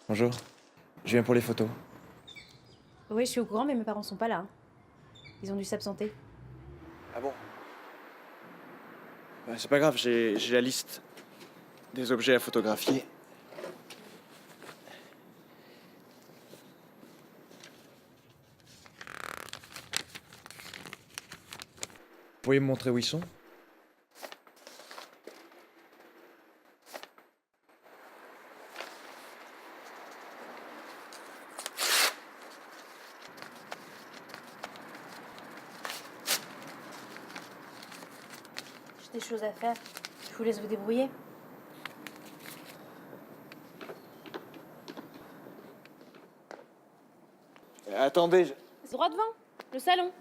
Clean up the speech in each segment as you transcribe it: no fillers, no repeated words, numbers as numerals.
Bonjour, je viens pour les photos. Oui, je suis au courant, mais mes parents sont pas là. Ils ont dû s'absenter. Ah bon? C'est pas grave, j'ai la liste des objets à photographier. Vous pouvez me montrer où ils sont? J'ai des choses à faire. Je vous laisse vous débrouiller. Attendez, C'est droit devant, le salon.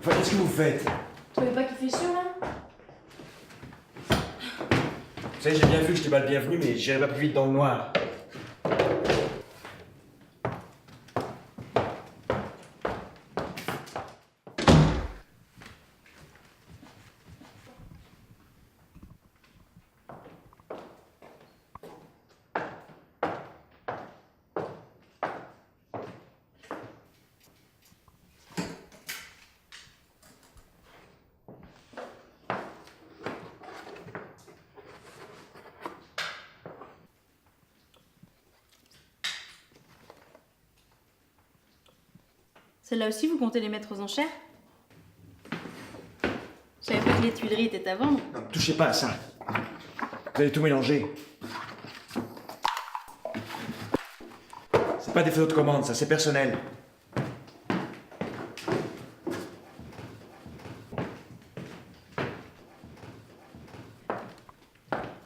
Enfin, qu'est-ce que vous faites? Tu trouvais pas qu'il fait chaud là? Vous savez, j'ai bien vu que j'étais pas le bienvenu, mais j'irai pas plus vite dans le noir. Celle-là aussi, vous comptez les mettre aux enchères? Je savais pas que les Tuileries étaient à vendre. Non, touchez pas à ça. Vous allez tout mélanger. C'est pas des photos de commande, ça, c'est personnel.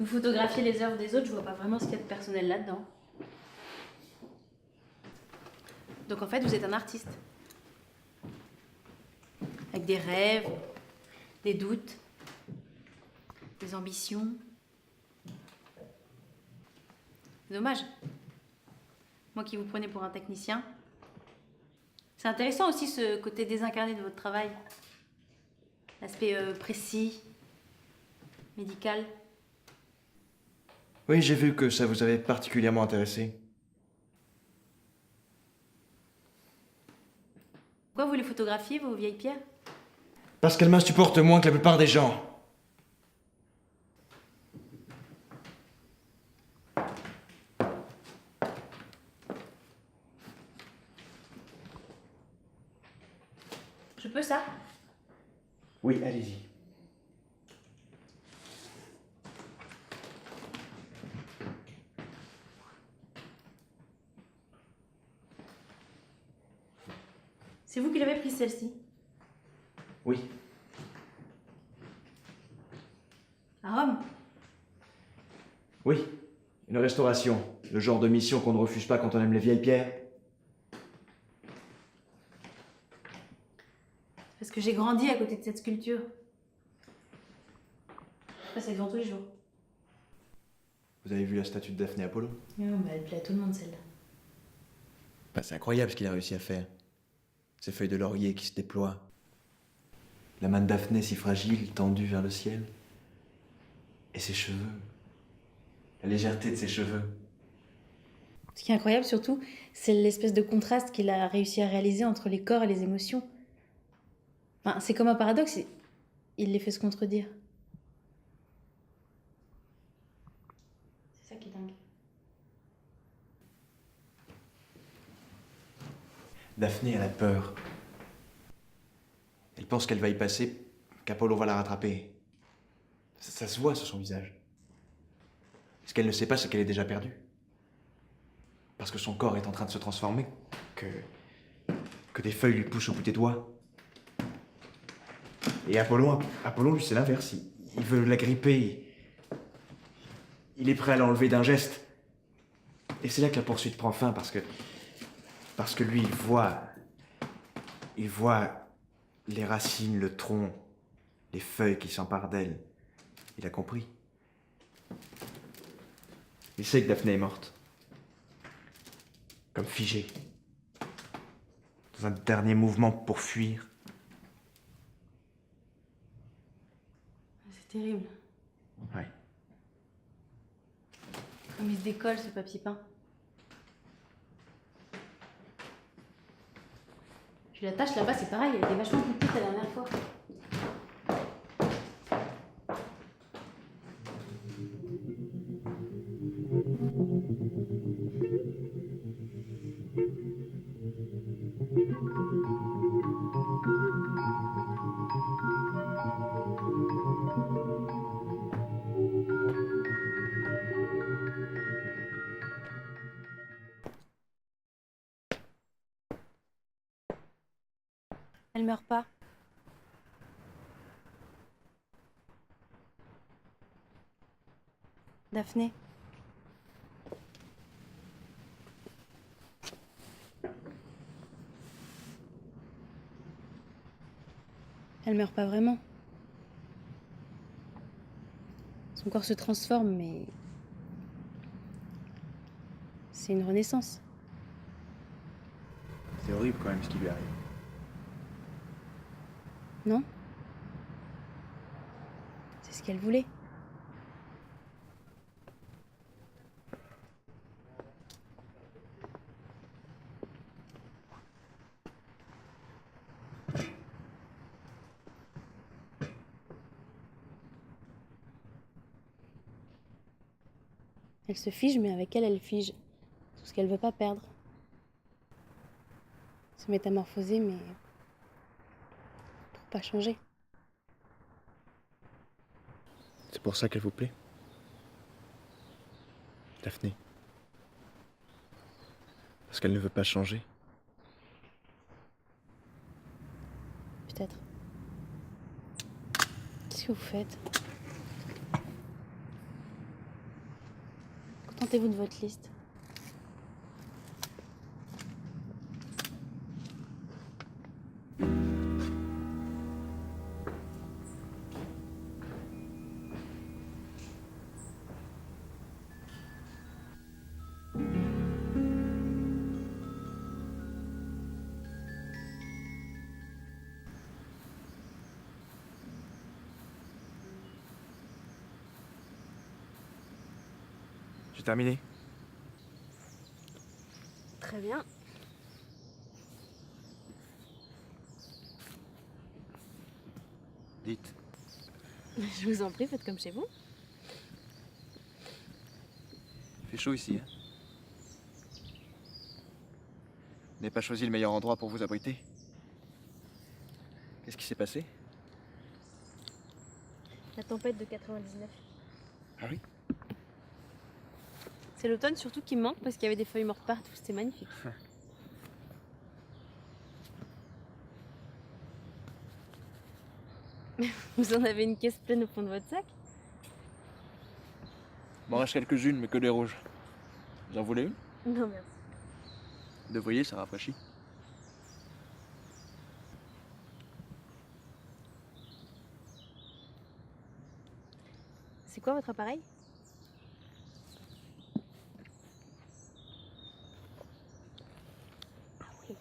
Vous photographiez les œuvres des autres, je vois pas vraiment ce qu'il y a de personnel là-dedans. Donc en fait, vous êtes un artiste. Avec des rêves, des doutes, des ambitions. Dommage. Moi qui vous prenais pour un technicien. C'est intéressant aussi ce côté désincarné de votre travail. L'aspect précis, médical. Oui, j'ai vu que ça vous avait particulièrement intéressé. Pourquoi vous les photographiez, vos vieilles pierres? Parce qu'elle m'insupporte moins que la plupart des gens. Je peux ça? Oui, allez-y. C'est vous qui l'avez prise celle-ci? Oui. À Rome? Oui. Une restauration. Le genre de mission qu'on ne refuse pas quand on aime les vieilles pierres. Parce que j'ai grandi à côté de cette sculpture. Je passe devant tous les jours. Vous avez vu la statue de Daphné Apollo? Non, bah, elle plaît à tout le monde celle-là. Bah, c'est incroyable ce qu'il a réussi à faire. Ces feuilles de laurier qui se déploient. La main de Daphné si fragile, tendue vers le ciel. Et ses cheveux. La légèreté de ses cheveux. Ce qui est incroyable surtout, c'est l'espèce de contraste qu'il a réussi à réaliser entre les corps et les émotions. Enfin, c'est comme un paradoxe, il les fait se contredire. C'est ça qui est dingue. Daphné, elle a peur. Elle pense qu'elle va y passer, qu'Apollo va la rattraper. Ça se voit sur son visage. Ce qu'elle ne sait pas, c'est qu'elle est déjà perdue. Parce que son corps est en train de se transformer, que des feuilles lui poussent au bout des doigts. Et Apollon, lui, c'est l'inverse. Il veut la gripper. Il est prêt à l'enlever d'un geste. Et c'est là que la poursuite prend fin, parce que lui, il voit les racines, le tronc, les feuilles qui s'emparent d'elle. Il a compris. Il sait que Daphné est morte. Comme figée. Dans un dernier mouvement pour fuir. C'est terrible. Ouais. Comme il se décolle ce papier peint. Puis la tache là-bas, c'est pareil, elle était vachement plus petite la dernière fois. Elle meurt pas. Daphné. Elle meurt pas vraiment. Son corps se transforme, mais c'est une renaissance. C'est horrible quand même ce qui lui arrive. Non? C'est ce qu'elle voulait. Elle se fige, mais avec elle, elle fige tout ce qu'elle veut pas perdre. Se métamorphoser, mais pour pas changer. C'est pour ça qu'elle vous plaît, Daphné. Parce qu'elle ne veut pas changer. Peut-être. Qu'est-ce que vous faites? Contentez-vous de votre liste. J'ai terminé. Très bien. Dites. Je vous en prie, faites comme chez vous. Il fait chaud ici, hein? Vous n'avez pas choisi le meilleur endroit pour vous abriter? Qu'est-ce qui s'est passé? La tempête de 99. Ah oui? C'est l'automne surtout qui me manque parce qu'il y avait des feuilles mortes partout, c'était magnifique. Vous en avez une caisse pleine au fond de votre sac? M'en reste quelques-unes, mais que des rouges. Vous en voulez une? Non, merci. Devriez, ça rafraîchit. C'est quoi votre appareil? Ah oui.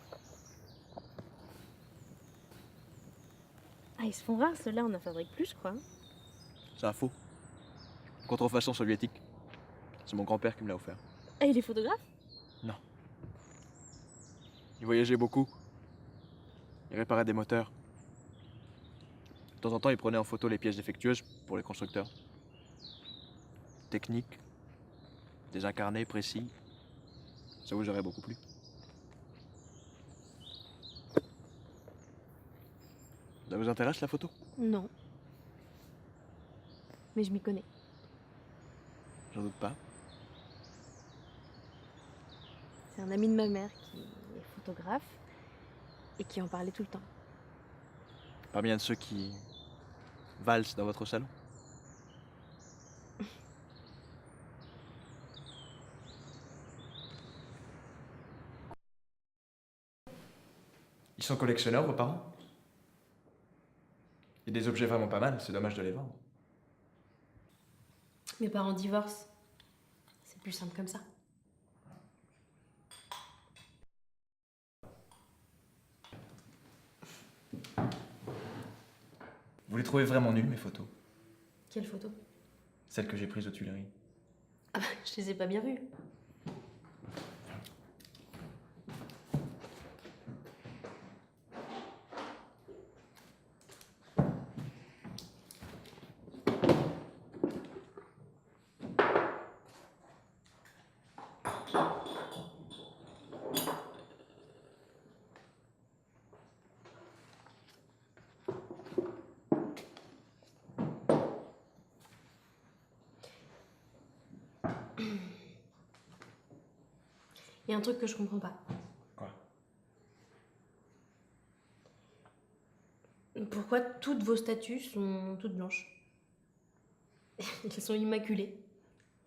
Ah, ils se font rares, ceux-là, on en fabrique plus, je crois. C'est un faux. Contrefaçon soviétique. C'est mon grand-père qui me l'a offert. Ah, il est photographe? Non. Il voyageait beaucoup. Il réparait des moteurs. De temps en temps, il prenait en photo les pièces défectueuses pour les constructeurs. Technique, désincarné, précis. Ça vous aurait beaucoup plu. Ça vous intéresse la photo? Non. Mais je m'y connais. J'en doute pas. C'est un ami de ma mère qui est photographe et qui en parlait tout le temps. Pas bien de ceux qui valsent dans votre salon. Ils sont collectionneurs, vos parents? Il y a des objets vraiment pas mal, c'est dommage de les vendre. Mes parents divorcent. C'est plus simple comme ça. Vous les trouvez vraiment nulles, mes photos? Quelle photo? Celles que j'ai prises aux Tuileries. Ah bah, je les ai pas bien vues. Il y a un truc que je comprends pas. Quoi? Pourquoi toutes vos statues sont toutes blanches? Elles sont immaculées.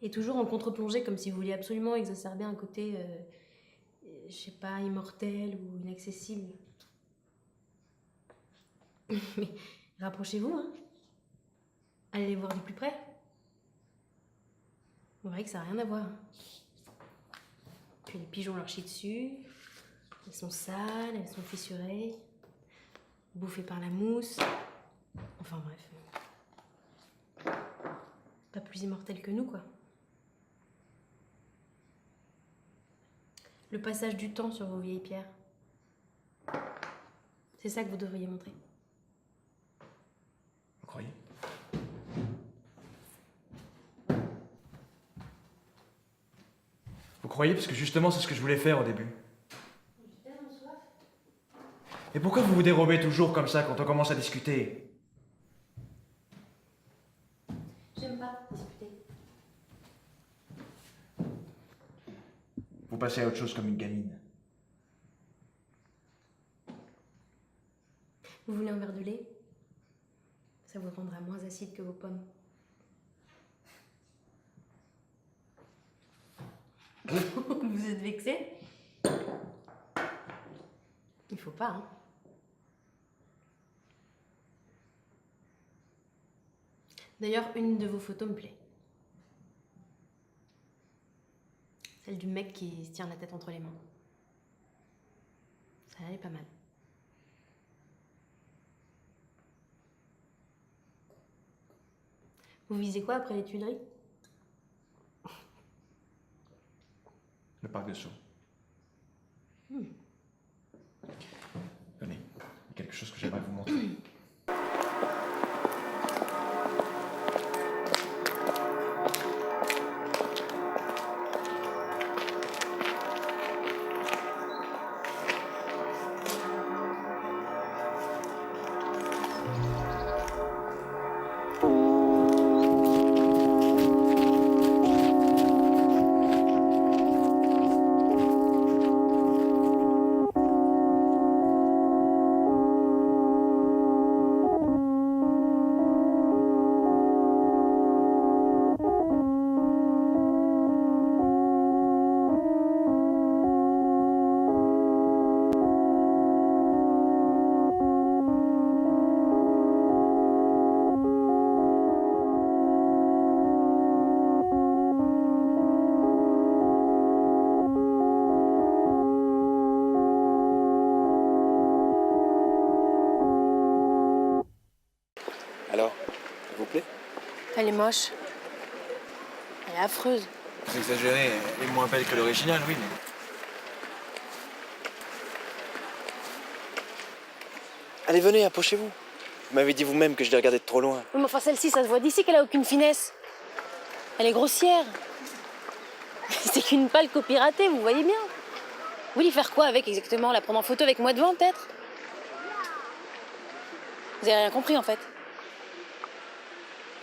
Et toujours en contre-plongée, comme si vous vouliez absolument exacerber un côté, je sais pas, immortel ou inaccessible. Mais rapprochez-vous, hein. Allez les voir de plus près. Vous verrez que ça n'a rien à voir. Puis les pigeons leur chient dessus. Elles sont sales, elles sont fissurées. Bouffées par la mousse. Enfin bref. Pas plus immortelles que nous, quoi. Le passage du temps sur vos vieilles pierres. C'est ça que vous devriez montrer. Vous croyez? Vous croyez? Parce que justement, c'est ce que je voulais faire au début. Et pourquoi vous vous dérobez toujours comme ça quand on commence à discuter? J'aime pas discuter. Vous passez à autre chose comme une gamine. Vous voulez un verre de lait? Ça vous rendra moins acide que vos pommes. Vous êtes vexé? Il faut pas, hein. D'ailleurs, une de vos photos me plaît. Celle du mec qui se tient la tête entre les mains. Ça, elle est pas mal. Vous visez quoi après les Tuileries? Le parc de Sceaux. Venez, il y a quelque chose que j'aimerais vous montrer. Alors, elle vous plaît? Elle est moche. Elle est affreuse. Vous exagérez, elle est moins belle que l'original, oui, mais... Allez, venez, approchez-vous. Vous m'avez dit vous-même que je l'ai regardée de trop loin. Oui, mais enfin, celle-ci, ça se voit d'ici qu'elle a aucune finesse. Elle est grossière. C'est qu'une pâle copie ratée, vous voyez bien. Vous voulez faire quoi avec exactement? La prendre en photo avec moi devant, peut-être? Vous avez rien compris, en fait.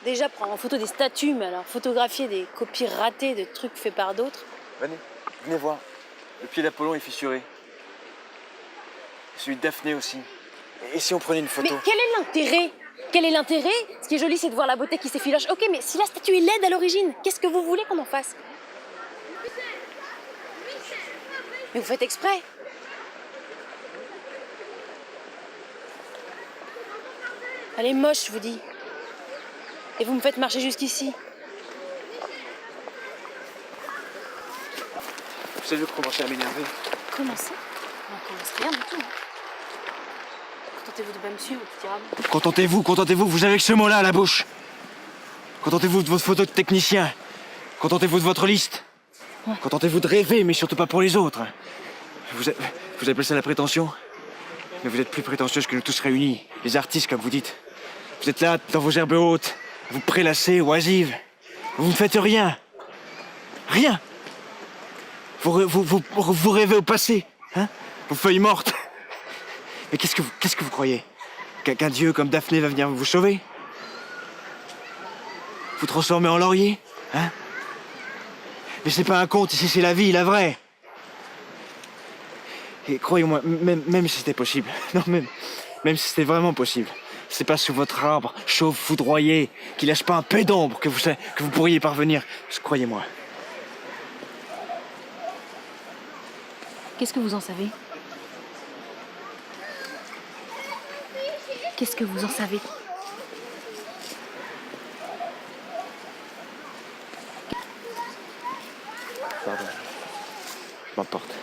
Déjà, prendre en photo des statues, mais alors photographier des copies ratées de trucs faits par d'autres. Venez, venez voir. Le pied d'Apollon est fissuré. Et celui de Daphné aussi. Et si on prenait une photo? Mais quel est l'intérêt? Quel est l'intérêt? Ce qui est joli, c'est de voir la beauté qui s'effiloche. Ok, mais si la statue est laide à l'origine, qu'est-ce que vous voulez qu'on en fasse? Mais vous faites exprès. Elle est moche, je vous dis. Et vous me faites marcher jusqu'ici. Vous savez, vous commencez à m'énerver. Comment ça? On commence rien du tout. Hein. Contentez-vous de pas me suivre, petit rabe. Contentez-vous, vous avez que ce mot-là à la bouche. Contentez-vous de votre photo de technicien. Contentez-vous de votre liste. Ouais. Contentez-vous de rêver, mais surtout pas pour les autres. Vous appelez ça la prétention? Mais vous êtes plus prétentieuse que nous tous réunis, les artistes, comme vous dites. Vous êtes là, dans vos herbes hautes, vous prélassez, oisives. Vous ne faites rien. Rien. Vous rêvez au passé, hein? Vos feuilles mortes. Mais qu'est-ce que vous croyez? Qu'un dieu comme Daphné va venir vous sauver? Vous transformer en laurier, hein? Mais c'est pas un conte, ici c'est la vie, la vraie. Et croyez-moi, même si c'était possible, non, même si c'était vraiment possible, c'est pas sous votre arbre, chauve, foudroyé, qui lâche pas un peu d'ombre que vous pourriez parvenir. Croyez-moi. Qu'est-ce que vous en savez? Qu'est-ce que vous en savez? Pardon. Je m'emporte.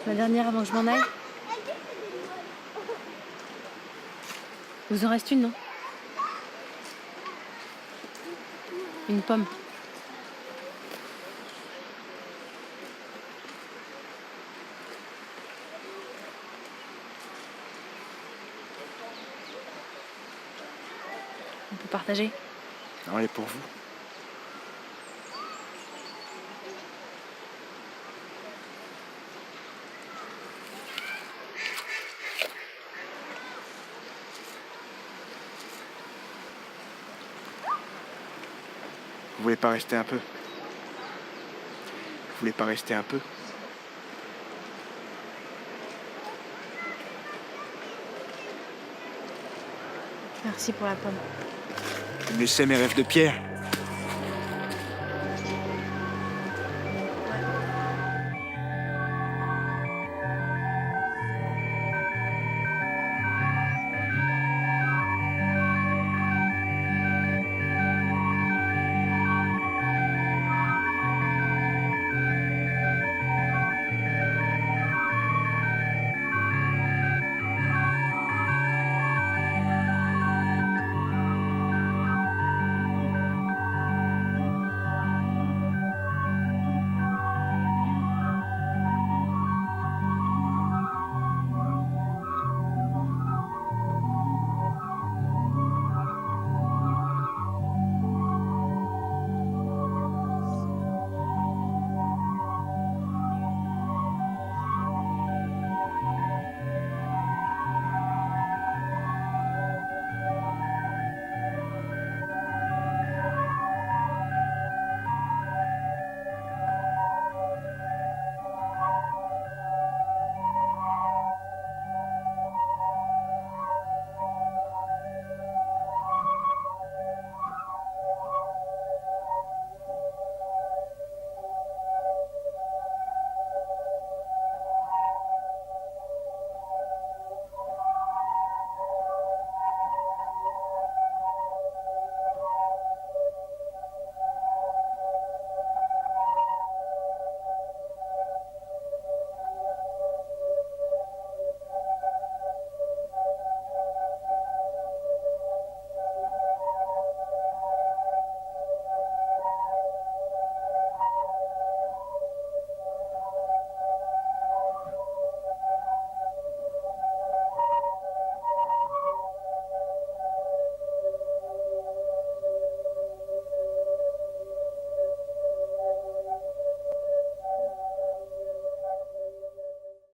La dernière avant que je m'en aille? Vous en reste une, non? Une pomme. On peut partager? Non, elle est pour vous. Vous voulez pas rester un peu? Vous voulez pas rester un peu? Merci pour la pomme. Vous me laissez mes rêves de pierre.